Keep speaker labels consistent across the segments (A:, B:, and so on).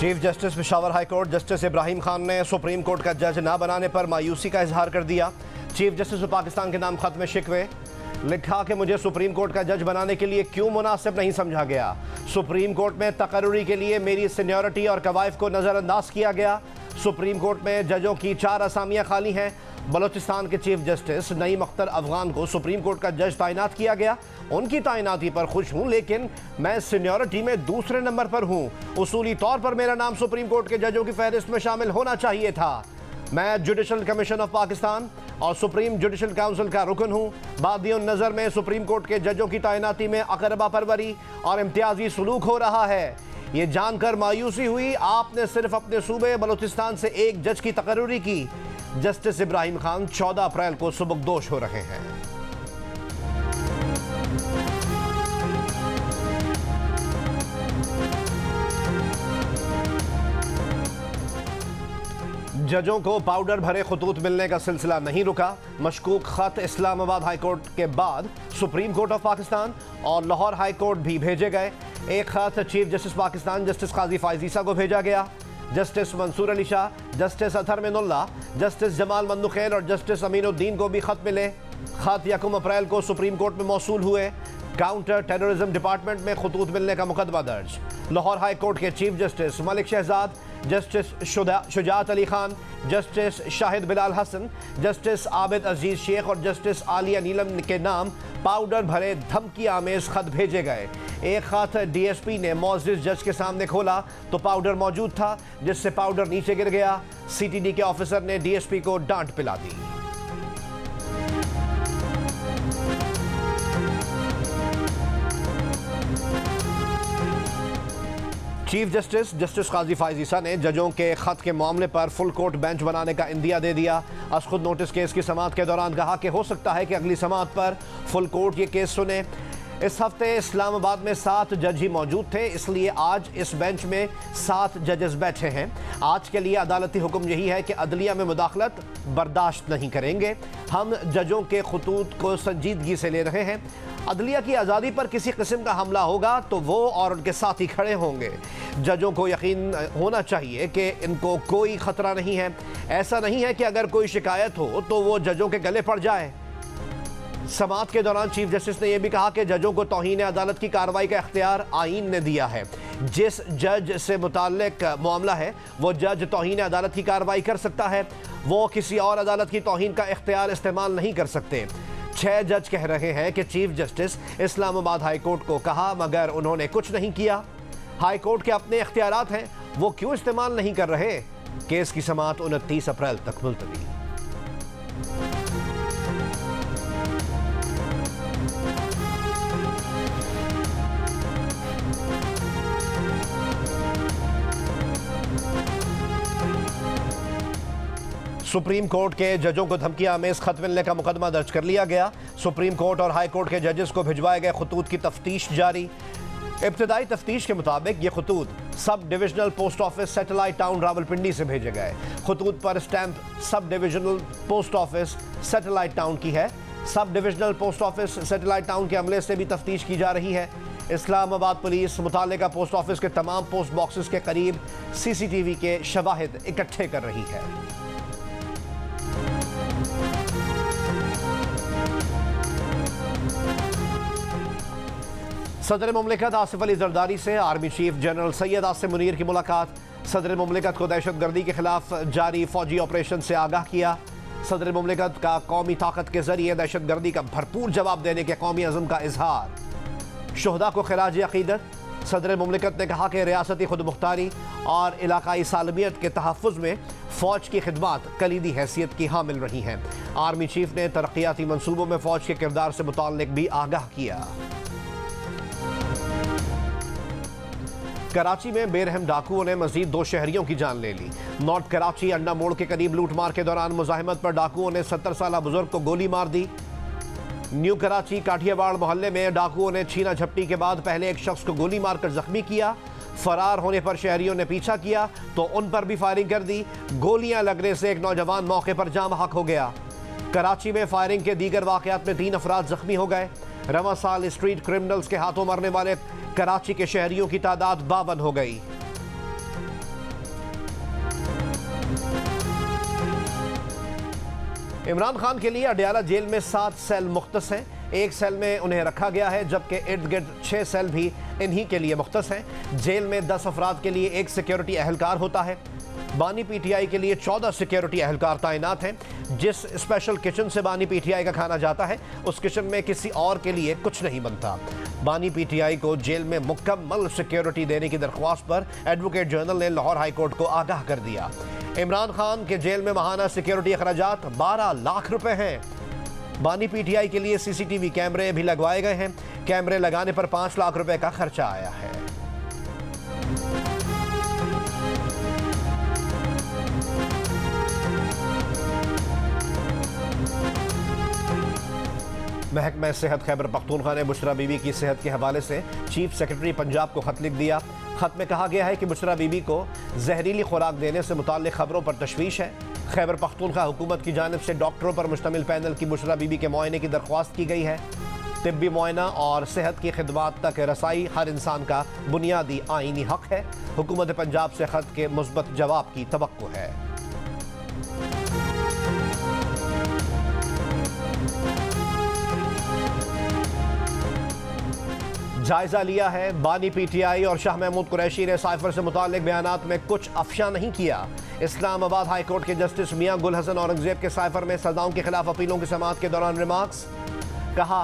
A: Chief justice Peshawar high court justice Ibrahim Khan ने supreme court का जज ना बनाने पर मायूसी का इजहार कर दिया। चीफ जस्टिस पाकिस्तान के नाम खत में शिकवे, लिखा कि मुझे सुप्रीम कोर्ट का जज बनाने के लिए क्यों मुनासिब नहीं समझा गया। सुप्रीम कोर्ट में तकर्रुरी के लिए मेरी सीनियरिटी और कवायद को नज़रअंदाज किया गया। सुप्रीम कोर्ट में जजों की 4 असामियाँ खाली हैं। बलोचिस्तान के चीफ जस्टिस नईम अख्तर अफगान को सुप्रीम कोर्ट का जज तैनात किया गया। उनकी तैनाती पर खुश हूँ, लेकिन मैं सीनियरिटी में दूसरे नंबर पर हूँ। उसूली तौर पर मेरा नाम सुप्रीम कोर्ट के जजों की फहरिस्त में शामिल होना चाहिए था। मैं जुडिशल कमीशन ऑफ पाकिस्तान और सुप्रीम जुडिशल काउंसिल का रुकन हूँ। बादियों नज़र में सुप्रीम कोर्ट के जजों की तैनाती में अकरबा परवरी और इम्तियाजी सलूक हो रहा है। ये जानकर मायूसी हुई, आपने सिर्फ अपने सूबे बलोचिस्तान से एक जज की तकर्रुरी की। जस्टिस इब्राहिम खान 14 अप्रैल को सुबकदोश हो रहे हैं। जजों को पाउडर भरे खतूत मिलने का सिलसिला नहीं रुका। मशकूक खत इस्लामाबाद हाई कोर्ट के बाद सुप्रीम कोर्ट ऑफ पाकिस्तान और लाहौर हाई कोर्ट भी भेजे गए। एक खत chief justice Pakistan justice Qazi Faez Isa को भेजा गया। Justice Mansoor Ali Shah, justice Athar Minallah, justice Jamal Mandokhail और जस्टिस अमीनुद्दीन को भी खत मिले। खत 1 अप्रैल को सुप्रीम कोर्ट में मौसूल हुए। काउंटर टेररिज्म डिपार्टमेंट में खतूत मिलने का मुकदमा दर्ज। लाहौर हाई कोर्ट के chief justice Malik Shahzad, justice Shujaat Ali Khan, justice Shahid Bilal Hassan, justice Abid Aziz Sheikh और जस्टिस आलिया नीलम के नाम पाउडर भरे धमकी आमेज खत भेजे गए। एक खत डीएसपी ने मौजूद जज के सामने खोला तो पाउडर मौजूद था, जिससे पाउडर नीचे गिर गया। सीटीडी के ऑफिसर ने डीएसपी को डांट पिला दी। Chief justice justice Qazi Faez ईसा ने जजों के खत के मामले पर फुल कोर्ट बेंच बनाने का इंदिया दे दिया। आज खुद नोटिस केस की समाअत के दौरान कहा कि हो सकता है कि अगली समाअत पर फुल कोर्ट ये केस सुने। इस हफ्ते इस्लामाबाद में 7 जज ही मौजूद थे, इसलिए आज इस बेंच में 7 जजेस बैठे हैं। आज के लिए अदालती हुक्म यही है कि अदलिया में मुदाखलत बर्दाश्त नहीं करेंगे। हम जजों के खतूत को संजीदगी से ले रहे हैं। अदलिया की आज़ादी पर किसी किस्म का हमला होगा तो वो और उनके साथी खड़े होंगे। जजों को यकीन होना चाहिए कि इनको कोई ख़तरा नहीं है। ऐसा नहीं है कि अगर कोई शिकायत हो तो वो जजों के गले पड़ जाए। समाअत के दौरान चीफ जस्टिस ने यह भी कहा कि जजों को तौहीन अदालत की कार्रवाई का इख्तियार आईन ने दिया है। जिस जज से मुताल्लिक मामला है वो जज तौहीन अदालत की कार्रवाई कर सकता है, वो किसी और अदालत की तौहीन का इख्तियार इस्तेमाल नहीं कर सकते। 6 जज कह रहे हैं कि chief justice Islamabad high court को कहा मगर उन्होंने कुछ नहीं किया। हाई कोर्ट के अपने इख्तियारात हैं, वो क्यों इस्तेमाल नहीं कर रहे। केस की समाअत 29 अप्रैल तक मुलतवी। सुप्रीम कोर्ट के जजों को धमकियां आमेज खत मिलने का मुकदमा दर्ज कर लिया गया। सुप्रीम कोर्ट और हाई कोर्ट के जजेस को भिजवाए गए खतूत की तफ्तीश जारी। इब्तदाई तफ्तीश के मुताबिक ये खतूत sub divisional post office satellite town Rawalpindi से भेजे गए। खतूत पर stamp sub divisional post office satellite town की है। Sub divisional post office satellite town के अमले से भी तफ्तीश की जा रही है। इस्लामाबाद पुलिस मुताल्लिका पोस्ट ऑफिस के तमाम पोस्ट बॉक्सेस के करीब CCTV के शवाहिद इकट्ठे कर रही है। सदर मुमलिकत आसिफ अली जरदारी से army chief general Syed Asim Munir की मुलाकात। सदर मुमलिकत को दहशतगर्दी के खिलाफ जारी फौजी ऑपरेशन से आगाह किया। सदर मुमलिकत का कौमी ताकत के जरिए दहशतगर्दी का भरपूर जवाब देने के कौमी अज़म का इजहार। शोहदा को खिराज अक़ीदत। सदर मुमलिकत ने कहा कि रियासती खुद मुख्तारी और इलाकाई सालमियत के तहफ़्फ़ुज़ में फ़ौज की खिदमात कलीदी हैसियत की हामिल रही हैं। आर्मी चीफ ने तरक्याती मनसूबों में फ़ौज के किरदार से मुताल्लिक भी आगाह किया। कराची में बेरहम डाकुओं ने मजीद 2 शहरियों की जान ले ली। नॉर्थ कराची अंडा मोड़ के करीब लूटमार के दौरान मुजाहिमत पर डाकुओं ने 70 साला बुजुर्ग को गोली मार दी। न्यू कराची काठियावाड़ मोहल्ले में डाकुओं ने छीना झपटी के बाद पहले एक शख्स को गोली मारकर जख्मी किया। फरार होने पर शहरियों ने पीछा किया तो उन पर भी फायरिंग कर दी। गोलियां लगने से एक नौजवान मौके पर जाम हक हो गया। कराची में फायरिंग के दीगर वाकयात में 3 अफराद जख्मी हो गए। रवां साल स्ट्रीट क्रिमिनल्स के हाथों मरने वाले कराची के शहरियों की तादाद 52 हो गई। इमरान खान के लिए अडयाला जेल में 7 सेल मुख्तस हैं। एक सेल में उन्हें रखा गया है, जबकि इर्द गिर्द 6 सेल भी इन्हीं के लिए मुख्तस हैं। जेल में 10 अफराद के लिए एक सिक्योरिटी अहलकार होता है। बानी पीटीआई के लिए 14 सिक्योरिटी अहलकार तैनात हैं। जिस स्पेशल किचन से बानी पीटीआई का खाना जाता है, उस किचन में किसी और के लिए कुछ नहीं बनता। बानी पीटीआई को जेल में मुकम्मल सिक्योरिटी देने की दरख्वास्त पर एडवोकेट जनरल ने लाहौर हाई कोर्ट को आगाह कर दिया। इमरान खान के जेल में माहाना सिक्योरिटी अखराजात 12 लाख रुपए हैं। बानी पीटीआई के लिए सीसीटीवी कैमरे भी लगवाए गए हैं। कैमरे लगाने पर 5 लाख रुपए का खर्चा आया है। महकमा सेहत खैबर पख्तूनख्वा ने बुशरा बीबी की सेहत के हवाले से चीफ सेक्रेटरी पंजाब को खत लिख दिया। खत में कहा गया है कि बुशरा बीबी को जहरीली खुराक देने से मुताल्लिक खबरों पर तशवीश है। खैबर पख्तूनख्वा हुकूमत की जानिब से डॉक्टरों पर मुश्तमिल पैनल की बुशरा बीबी के मुआयने की दरख्वास्त की गई है। तिब्बी मुआयना और सेहत की खिदमात तक रसाई हर इंसान का बुनियादी आईनी हक है। हुकूमत पंजाब से खत के मुस्बत जवाब की तवक्को है। जायजा लिया है। बानी पीटीआई और शाह महमूद कुरैशी ने साइफर से मुताल्लिक बयानात में कुछ अफशा नहीं किया। इस्लामाबाद हाई कोर्ट के जस्टिस मियां गुल हसन औरंगजेब के साइफर में सजाओं के खिलाफ अपीलों की समाअत के दौरान रिमार्क्स। कहा,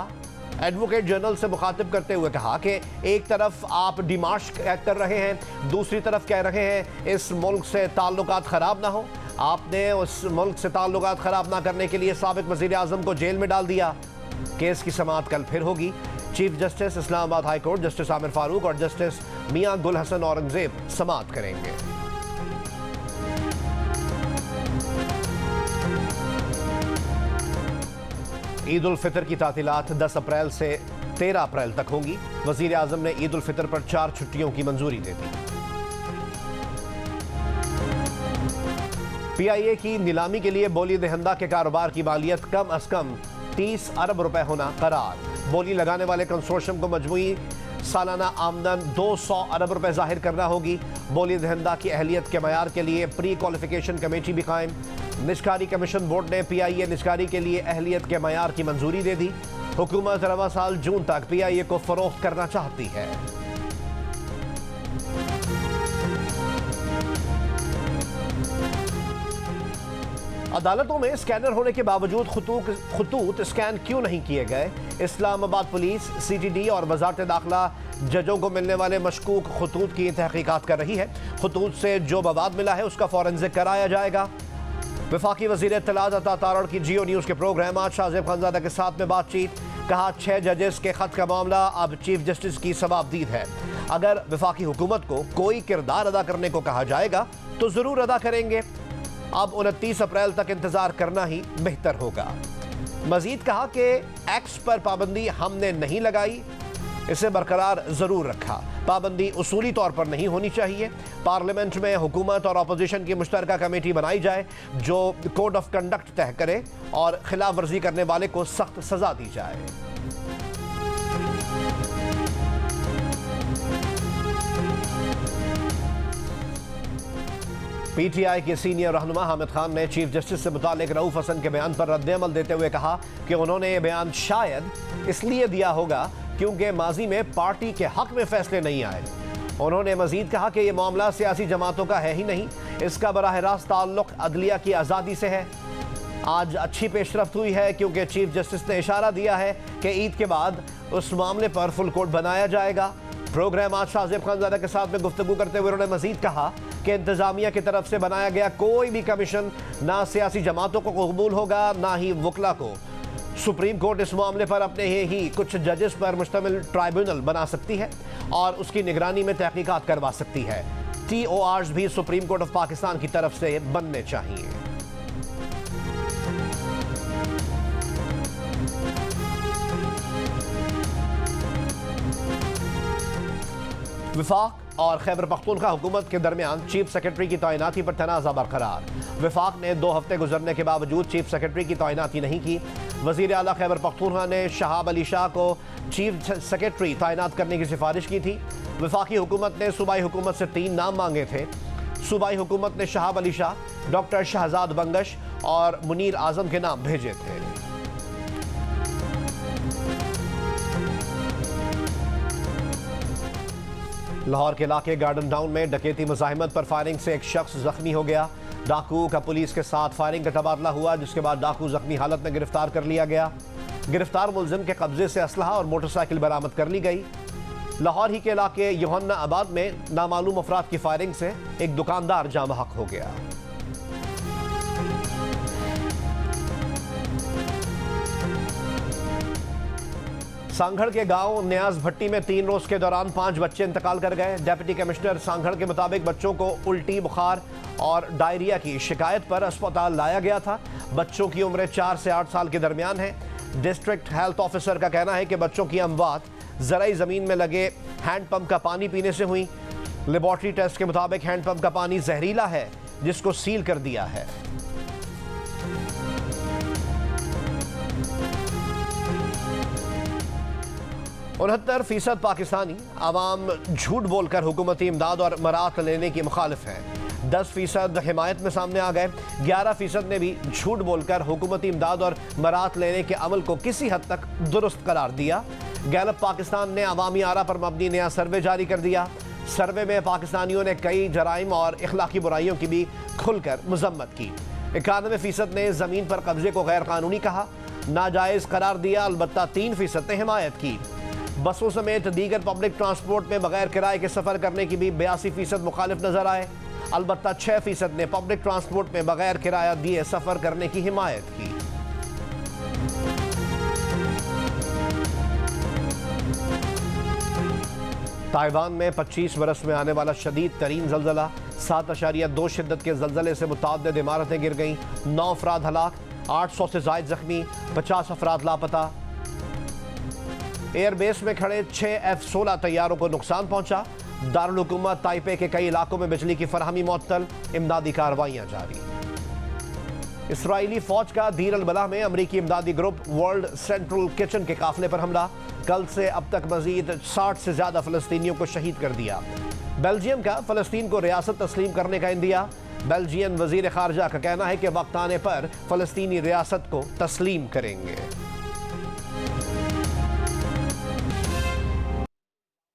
A: एडवोकेट जनरल से मुखातिब करते हुए कहा कि एक तरफ आप डिमार्श कर रहे हैं, दूसरी तरफ कह रहे हैं इस मुल्क से ताल्लुकात ख़राब ना हो। आपने उस मुल्क से ताल्लुकात ख़राब ना करने के लिए साबिक वज़ीर आज़म को जेल में डाल दिया। केस की समाअत कल फिर होगी। Chief justice Islamabad high court justice Aamir Farooq और जस्टिस मियां गुल हसन औरंगजेब समाअत करेंगे। ईद उल फितर की तातीलात 10 अप्रैल से 13 अप्रैल तक होंगी। वजीर आजम ने ईद उल फितर पर 4 छुट्टियों की मंजूरी दे दी। PIA की नीलामी के लिए बोली दहंदा के कारोबार की मालियत कम अज कम 30 अरब रुपए होना करार। बोली लगाने वाले कंसोर्शियम को मजमूई सालाना आमदन 200 अरब रुपए जाहिर करना होगी। बोली दहंदा की अहलियत के मयार के लिए प्री क्वालिफिकेशन कमेटी भी कायम। निजकारी कमीशन बोर्ड ने PIA निजकारी के लिए अहलियत के मयार की मंजूरी दे दी। हुकूमत रवा साल जून तक PIA को फरोख्त करना चाहती है। अदालतों में स्कैनर होने के बावजूद खतूत स्कैन क्यों नहीं किए गए? इस्लामाबाद पुलिस, CTD और वजारत दाखिला जजों को मिलने वाले मशकूक खतूत की तहकीकात कर रही है। खतूत से जो मवाद मिला है उसका फॉरेंसिक कराया जाएगा। वफाकी वज़ीर इत्तलात अता तारड़ की जियो न्यूज़ के प्रोग्राम आज शाहज़ेब खानज़ादा के साथ में बातचीत। कहा, 6 जजेस के खत का मामला अब चीफ जस्टिस की सवाबदीद है। अगर वफाकी हुकूमत को कोई किरदार अदा करने को कहा जाएगा तो ज़रूर अदा करेंगे। अब 29 अप्रैल तक इंतजार करना ही बेहतर होगा। मजीद कहा कि एक्स पर पाबंदी हमने नहीं लगाई, इसे बरकरार जरूर रखा। पाबंदी उसूली तौर पर नहीं होनी चाहिए। पार्लियामेंट में हुकूमत और अपोजिशन की मुश्तरका कमेटी बनाई जाए जो कोड ऑफ कंडक्ट तय करे और खिलाफ वर्जी करने वाले को सख्त सजा दी जाए। PTI के सीनियर रहनुमा हामिद खान ने चीफ जस्टिस से मुतालिक रऊफ हसन के बयान पर रद्द-ए-अमल देते हुए कहा कि उन्होंने ये बयान शायद इसलिए दिया होगा क्योंकि माजी में पार्टी के हक में फैसले नहीं आए। उन्होंने मजीद कहा कि यह मामला सियासी जमातों का है ही नहीं, इसका बराह रास्त ताल्लुक अदलिया की आज़ादी से है। आज अच्छी पेशरफ्त हुई है क्योंकि चीफ जस्टिस ने इशारा दिया है कि ईद के बाद उस मामले पर फुल कोर्ट बनाया जाएगा। प्रोग्राम आज शाहज़ेब खानज़ादा के साथ में गुफ्तगू करते हुए उन्होंने मजीद कहा कि इंतजामिया की तरफ से बनाया गया कोई भी कमीशन ना सियासी जमातों को कबूल होगा ना ही वकला को। सुप्रीम कोर्ट इस मामले पर अपने ही कुछ जजेस पर मुश्तमिल ट्राइब्यूनल बना सकती है और उसकी निगरानी में तहकीकात करवा सकती है। TORs भी सुप्रीम कोर्ट ऑफ पाकिस्तान की तरफ से बनने चाहिए। वफाक और खैबर पख्तूनख्वा हुकूमत के दरमियान चीफ सेक्रेटरी की तैनाती पर तनाज़ा बरकरार। वफाक ने 2 हफ्ते गुजरने के बावजूद चीफ सेक्रेटरी की तैनाती नहीं की। वज़ीर आला खैबर पख्तूनख्वा ने शहाब अली शाह को चीफ सेक्रेटरी तैनात करने की सिफारिश की थी। वफाकी हुकूमत ने सूबाई हुकूमत से 3 नाम मांगे थे। सूबाई हुकूमत ने शहाब अली शाह, डॉक्टर शहजाद बंगश और मुनीर आजम के नाम भेजे थे। लाहौर के इलाके गार्डन टाउन में डकैती मुजाहिमत पर फायरिंग से एक शख्स जख्मी हो गया। डाकू का पुलिस के साथ फायरिंग का तबादला हुआ, जिसके बाद डाकू जख्मी हालत में गिरफ्तार कर लिया गया। गिरफ्तार मुलजिम के कब्जे से असलहा और मोटरसाइकिल बरामद कर ली गई। लाहौर ही के इलाके योहन्ना आबाद में नामालूम अफराद की फायरिंग से एक दुकानदार जाम बहक हो गया। सांगड़ के गांव न्याज भट्टी में 3 रोज के दौरान 5 बच्चे इंतकाल कर गए। डिप्टी कमिश्नर सांगड़ के मुताबिक बच्चों को उल्टी, बुखार और डायरिया की शिकायत पर अस्पताल लाया गया था। बच्चों की उम्र 4 से 8 साल के दरमियान है। डिस्ट्रिक्ट हेल्थ ऑफिसर का कहना है कि बच्चों की अमवात ज़राई ज़मीन में लगे हैंडपंप का पानी पीने से हुई। लेबॉर्ट्री टेस्ट के मुताबिक हैंडपंप का पानी जहरीला है, जिसको सील कर दिया है। उनहत्तर फीसद पाकिस्तानी आवाम झूठ बोलकर हुकूमती इमदाद और मराहत लेने की मुखालिफ है। 10% हिमायत में सामने आ गए। 11% ने भी झूठ बोलकर हुकूमती इमदाद और मराहत लेने के अमल को किसी हद तक दुरुस्त करार दिया। गैलप पाकिस्तान ने अवामी आरा पर मबनी नया सर्वे जारी कर दिया। सर्वे में पाकिस्तानियों ने कई जराइम और इखलाकी बुराइयों की भी खुलकर मजम्मत की। 91% ने ज़मीन पर कब्जे को गैर कानूनी कहा, नाजायज़ करार दिया। अलबत्ता 3% ने हिमायत की। बसों समेत दीगर पब्लिक ट्रांसपोर्ट में बगैर किराए के सफ़र करने की भी 82% मुखालिफ नजर आए। अलबत्ता 6% ने पब्लिक ट्रांसपोर्ट में बगैर किराया दिए सफ़र करने की हिमायत की। ताइवान में 25 बरस में आने वाला शदीद तरीन जल्जला। 7.2 शिद्दत के जल्जले से मुतअद्दिद इमारतें गिर गईं। 9 अफराद हलाक, 800 से ज़ायद जख्मी, 50 अफराद लापता। एयरबेस में खड़े 6 F-16 तैयारों को नुकसान पहुंचा। दारुल हुकूमत ताइपे के कई इलाकों में बिजली की फराहमी मुअत्तल, इमदादी कार्रवाइयां जारी। इसराइली फौज का दीर अल बलाह में अमरीकी इमदादी ग्रुप वर्ल्ड सेंट्रल किचन के काफिले पर हमला। कल से अब तक मजीद 60 से ज्यादा फलस्तीनियों को शहीद कर दिया। बेल्जियम का फलस्तीन को रियासत तस्लीम करने का इंदिया। बेल्जियन वजीर खारजा का कहना है कि वक्त आने पर फलस्तीनी रियासत को तस्लीम करेंगे।